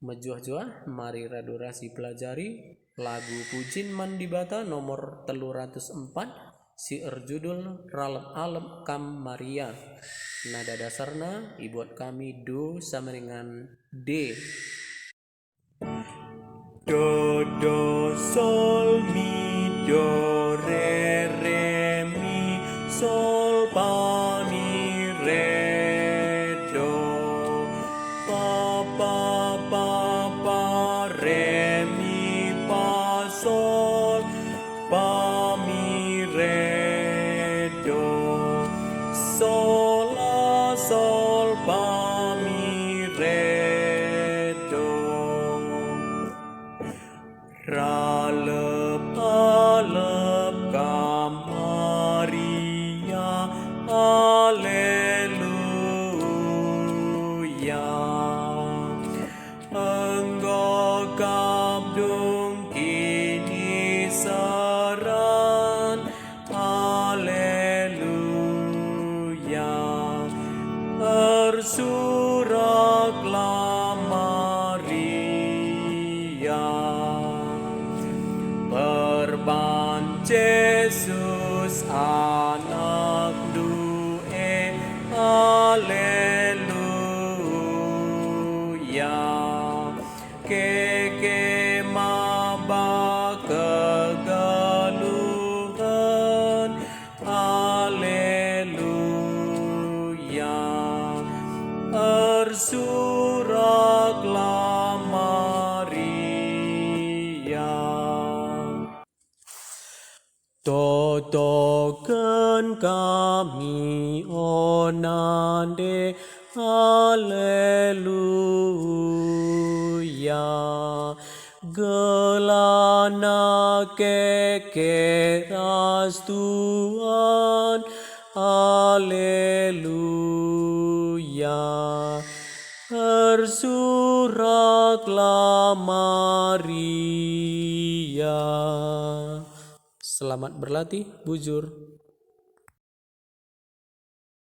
Mejuah-juah mari radurasi pelajari lagu Pujin Mandibata nomor 304 si judul Ralem Alem Kam Maria. Nada dasarna ibuat kami do sama dengan D. Do do sol mi do re re mi sol fa mi re do fa fa fa fa re mi fa sol fa mi re do sol la sol fa mi re do. Ralep alep Kam Maria, Haleluya. Engkau kabdung kini saran, Haleluya. Bersuraklah Maria. Perban Yesus anak due, haleluya. Keke maba kegaluhan, haleluya. Bersuraklah Maria. Totokan kami onande, haleluya. Gelana kekeras Tuhan, haleluya. Bersuraklah Maria. Selamat berlatih, bujur.